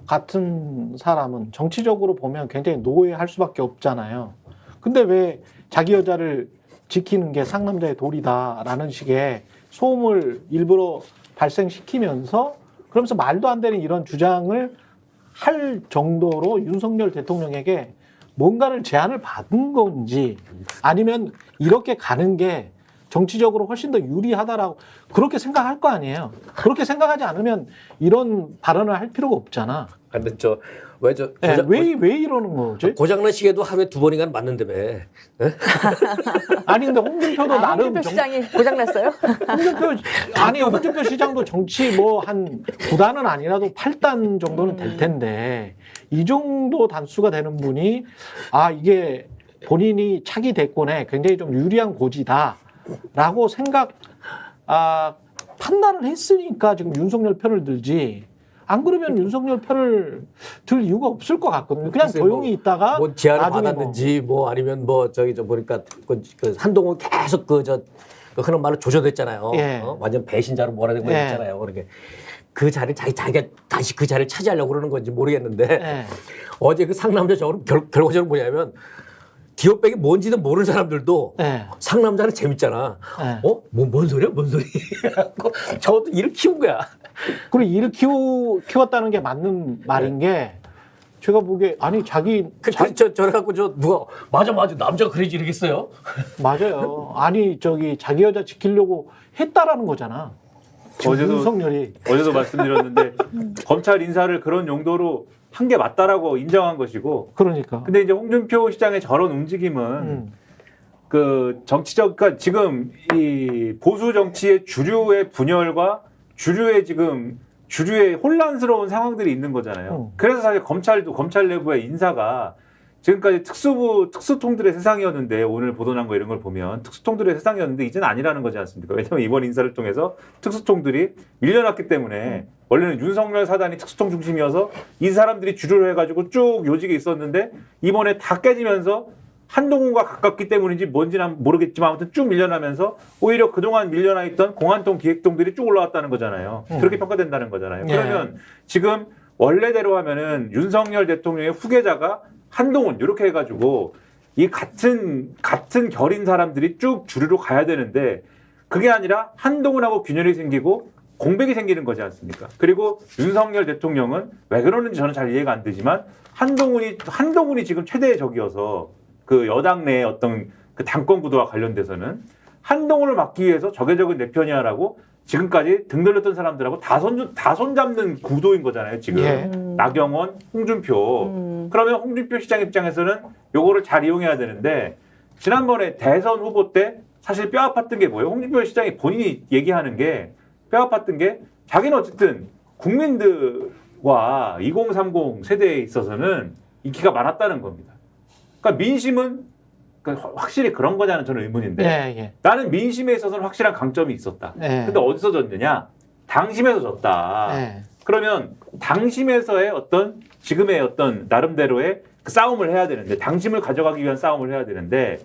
같은 사람은 정치적으로 보면 굉장히 노예할 수밖에 없잖아요. 근데 왜 자기 여자를 지키는 게 상남자의 도리다라는 식의 소음을 일부러 발생시키면서 그러면서 말도 안 되는 이런 주장을 할 정도로 윤석열 대통령에게 뭔가를 제안을 받은 건지 아니면 이렇게 가는 게 정치적으로 훨씬 더 유리하다라고 그렇게 생각할 거 아니에요. 그렇게 생각하지 않으면 이런 발언을 할 필요가 없잖아. 근데 왜 이러는 거지? 고장난 시계도 하루에 2번인가 맞는다며. 아니 근데 홍준표도 나름 홍준표 시장이 고장났어요? 홍준표 시장도 정치 뭐 한 9단은 아니라도 8단 정도는 될 텐데 이 정도 단수가 되는 분이 이게 본인이 차기 대권에 굉장히 좀 유리한 고지다라고 판단을 했으니까 지금 윤석열 편을 들지. 안 그러면 윤석열 편을 들 이유가 없을 것 같거든요. 그냥 조용히 있다가 뭐 제안을 나중에 받았는지 뭐 아니면 뭐 저기 보니까 그 한동훈 계속 그 흔한 말로 조져댔잖아요. 예. 완전 배신자로 몰아내고 있잖아요. 그렇게 그 자리를 자기가 다시 그 자리를 차지하려고 그러는 건지 모르겠는데 예. 어제 그 상남자적으로 결과적으로 뭐냐면 디오백이 뭔지도 모르는 사람들도 예. 상남자는 재밌잖아. 예. 뭔 소리야? 뭔 소리? 저것도 일을 키운 거야. 그리고 일을 키웠다는 게 맞는 말인 게 제가 보기에 저래갖고 누가 맞아 남자가 그러지 이러겠어요? 맞아요. 자기 여자 지키려고 했다라는 거잖아. 윤석열이 어제도 말씀드렸는데 검찰 인사를 그런 용도로 한 게 맞다라고 인정한 것이고. 그러니까. 근데 이제 홍준표 시장의 저런 움직임은 그러니까 지금 이 보수 정치의 주류의 분열과 주류의 혼란스러운 상황들이 있는 거잖아요. 그래서 사실 검찰 내부의 인사가 지금까지 특수통들의 세상이었는데 오늘 보도난 거 이런 걸 보면 특수통들의 세상이었는데 이제는 아니라는 거지 않습니까? 왜냐하면 이번 인사를 통해서 특수통들이 밀려났기 때문에 원래는 윤석열 사단이 특수통 중심이어서 이 사람들이 주류를 해가지고 쭉 요직에 있었는데 이번에 다 깨지면서 한동훈과 가깝기 때문인지 뭔지는 모르겠지만 아무튼 쭉 밀려나면서 오히려 그동안 밀려나 있던 공안통 기획통들이 쭉 올라왔다는 거잖아요. 그렇게 평가된다는 거잖아요. 그러면 지금 원래대로 하면은 윤석열 대통령의 후계자가 한동훈 이렇게 해가지고 이 같은 결인 사람들이 쭉 주류로 가야 되는데 그게 아니라 한동훈하고 균열이 생기고 공백이 생기는 거지 않습니까? 그리고 윤석열 대통령은 왜 그러는지 저는 잘 이해가 안 되지만 한동훈이 지금 최대의 적이어서 그 여당 내의 어떤 그 당권 구도와 관련돼서는 한동훈을 막기 위해서 적외적은 내 편이야라고 지금까지 등 돌렸던 사람들하고 다 손잡는 구도인 거잖아요. 지금 예. 나경원, 홍준표. 그러면 홍준표 시장 입장에서는 요거를 잘 이용해야 되는데 지난번에 대선 후보 때 사실 뼈 아팠던 게 뭐예요? 홍준표 시장이 본인이 얘기하는 게 뼈 아팠던 게 자기는 어쨌든 국민들과 2030 세대에 있어서는 인기가 많았다는 겁니다. 그러니까 민심은 확실히 그런 거냐는 저는 의문인데 나는 민심에 있어서는 확실한 강점이 있었다. 근데 어디서 졌느냐? 당심에서 졌다. 그러면 당심에서의 지금의 나름대로의 그 싸움을 해야 되는데 당심을 가져가기 위한 싸움을 해야 되는데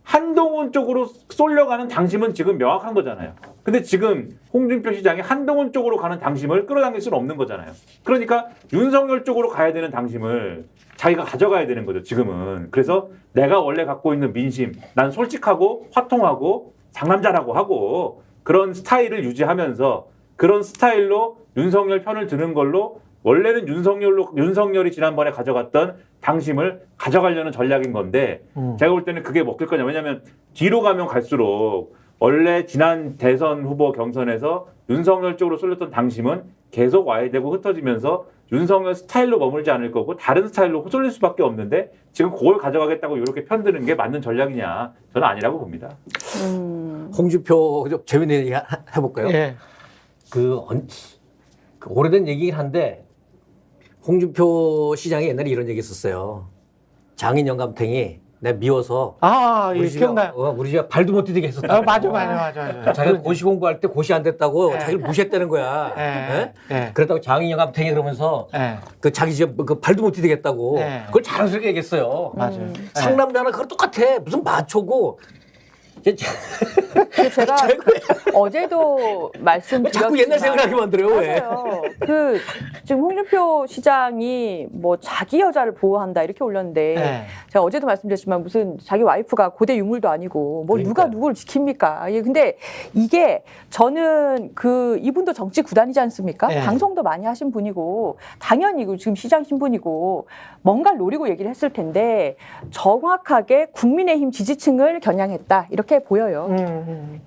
한동훈 쪽으로 쏠려가는 당심은 지금 명확한 거잖아요. 근데 지금 홍준표 시장이 한동훈 쪽으로 가는 당심을 끌어당길 수는 없는 거잖아요. 그러니까 윤석열 쪽으로 가야 되는 당심을 자기가 가져가야 되는 거죠, 지금은. 그래서 내가 원래 갖고 있는 민심, 난 솔직하고 화통하고 상남자라고 하고 그런 스타일을 유지하면서 그런 스타일로 윤석열 편을 드는 걸로 원래는 윤석열이 지난번에 가져갔던 당심을 가져가려는 전략인 건데 제가 볼 때는 그게 먹힐 거냐. 왜냐하면 뒤로 가면 갈수록 원래 지난 대선 후보 경선에서 윤석열 쪽으로 쏠렸던 당심은 계속 와야 되고 흩어지면서 윤석열 스타일로 머물지 않을 거고 다른 스타일로 쏠릴 수밖에 없는데 지금 그걸 가져가겠다고 이렇게 편드는 게 맞는 전략이냐. 저는 아니라고 봅니다. 홍준표 좀 재밌는 얘기 해볼까요? 예. 그 오래된 얘기긴 한데 홍준표 시장이 옛날에 이런 얘기 했었어요. 장인 영감탱이 내가 미워서 기억나요. 우리 집에 발도 못 디디게 했었다. 맞아. 자기가 고시 공부할 때 고시 안 됐다고 자기를 무시했다는 거야. 그랬다고 장인 영감탱이 그러면서 그 자기 집 그 발도 못 디디게 했다고 그걸 자랑스럽게 얘기했어요. 맞아요. 상남자는 그거 똑같아. 무슨 마초고 제가 어제도 말씀드렸지만 자꾸 옛날 생각나게 만들어요. 왜? 맞아요. 지금 홍준표 시장이 뭐 자기 여자를 보호한다 이렇게 올렸는데 네. 제가 어제도 말씀드렸지만 무슨 자기 와이프가 고대 유물도 아니고 뭐 누가 누구를 지킵니까? 근데 이게 저는 이분도 정치 구단이지 않습니까? 네. 방송도 많이 하신 분이고 당연히 지금 시장 신분이고 뭔가를 노리고 얘기를 했을 텐데 정확하게 국민의힘 지지층을 겨냥했다 이렇게 보여요.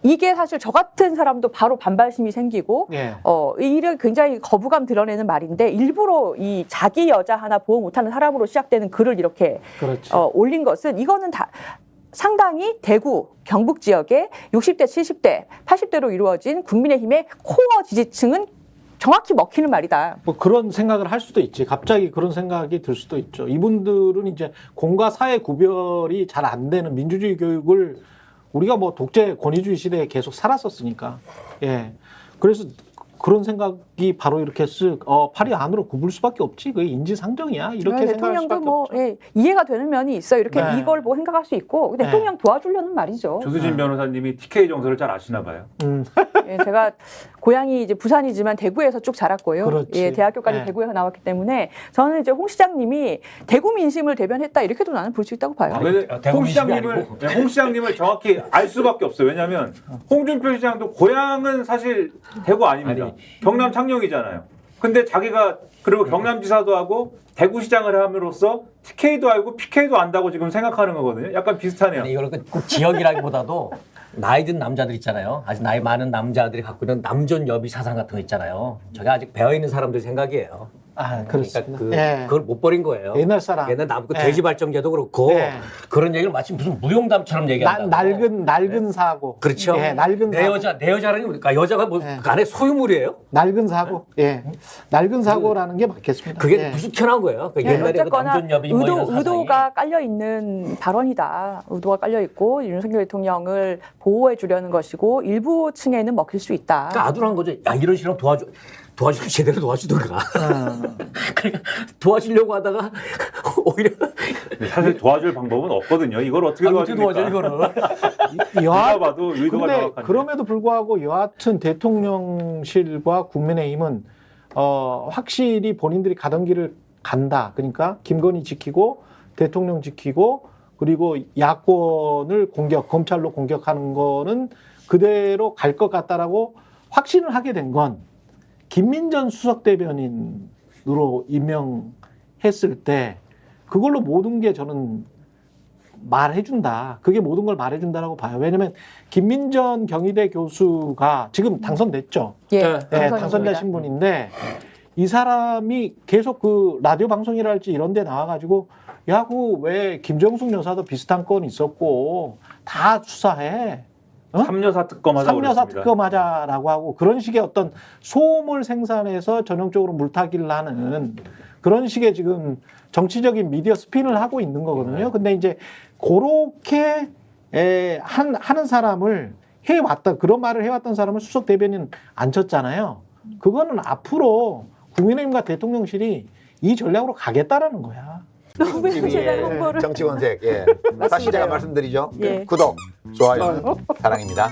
이게 사실 저 같은 사람도 바로 반발심이 생기고 예. 이를 굉장히 거부감 드러내는 말인데 일부러 이 자기 여자 하나 보호 못하는 사람으로 시작되는 글을 이렇게 그렇죠. 올린 것은 이거는 다 상당히 대구, 경북 지역의 60대, 70대, 80대로 이루어진 국민의힘의 코어 지지층은 정확히 먹히는 말이다. 뭐 그런 생각을 할 수도 있지. 갑자기 그런 생각이 들 수도 있죠. 이분들은 이제 공과 사의 구별이 잘 안 되는 민주주의 교육을 우리가 뭐 독재 권위주의 시대에 계속 살았었으니까. 예. 그래서 그런 생각이 바로 이렇게 쓱 팔이 안으로 굽을 수밖에 없지. 그게 인지상정이야. 이렇게 생각할 수밖에 대통령도 없죠. 이해가 되는 면이 있어요. 이렇게 네. 이걸 뭐 생각할 수 있고 대통령 도와주려는 말이죠. 조수진 변호사님이 TK 정서를 잘 아시나 봐요. 제가 고향이 이제 부산이지만 대구에서 쭉 자랐고요. 그렇지. 대학교까지 네. 대구에서 나왔기 때문에 저는 이제 홍 시장님이 대구 민심을 대변했다 이렇게도 나는 볼 수 있다고 봐요. 대구 홍 민심이 시장님을 정확히 알 수밖에 없어요. 왜냐하면 홍준표 시장도 고향은 사실 대구 아닙니다. 경남 창녕이잖아요. 근데 자기가 그리고 경남지사도 하고 대구시장을 함으로써 TK도 알고 PK도 안다고 지금 생각하는 거거든요. 약간 비슷하네요. 아니, 이거는 꼭 지역이라기보다도 나이 든 남자들 있잖아요. 아직 나이 많은 남자들이 갖고 있는 남존 여비 사상 같은 거 있잖아요. 저게 아직 배어있는 사람들 생각이에요. 그렇습니다. 그러니까 그걸 못 버린 거예요. 옛날 사람. 옛날 돼지 발전제도 그렇고 그런 얘기를 마치 무슨 무용담처럼 얘기한다. 낡은 사고. 그렇죠. 예, 낡은 내 사고. 여자, 내 여자라는 게 뭡니까? 여자가 뭐 안에 소유물이에요? 낡은 사고. 예. 낡은 사고라는 게 맞겠습니다. 그게 예. 무숙현한 거예요. 그 옛날에 그 어쨌거나 남존 여비 뭐 이런 사상이. 의도가 깔려 있는 발언이다. 의도가 깔려 있고 윤석열 대통령을 보호해 주려는 것이고 일부 층에는 먹힐 수 있다. 그러니까 아둔한 거죠. 야, 이런 식으로 도와주면 제대로 도와주던가. 그러니까 도와주려고 하다가 오히려 근데 사실 도와줄 방법은 없거든요. 이걸 어떻게 어떻게 도와줍니까? 도와줘 이거를. 누가 봐도 의도가 근데 정확한데. 그럼에도 불구하고 여하튼 대통령실과 국민의힘은 확실히 본인들이 가던 길을 간다. 그러니까 김건희 지키고 대통령 지키고 그리고 야권을 검찰로 공격하는 거는 그대로 갈 것 같다라고 확신을 하게 된 건 김민전 수석 대변인으로 임명했을 때 그걸로 모든 게 저는 말해준다. 그게 모든 걸 말해준다라고 봐요. 왜냐하면 김민전 경희대 교수가 지금 당선됐죠. 당선되신 분인데 이 사람이 계속 그 라디오 방송이랄지 이런 데 나와가지고 야, 왜 김정숙 여사도 비슷한 건 있었고 다 수사해. 삼여사 특검하자 삼여사 그랬습니다. 특검하자라고 하고 그런 식의 어떤 소음을 생산해서 전형적으로 물타기를 하는 그런 식의 지금 정치적인 미디어 스핀을 하고 있는 거거든요. 근데 이제 그렇게 하는 사람을 해왔다 그런 말을 해왔던 사람을 수석 대변인 앉혔잖아요. 그거는 앞으로 국민의힘과 대통령실이 이 전략으로 가겠다라는 거야. 너무 제가 홍보를 정치권색. 다시 제가 말씀드리죠. 예. 구독, 좋아요, 사랑입니다.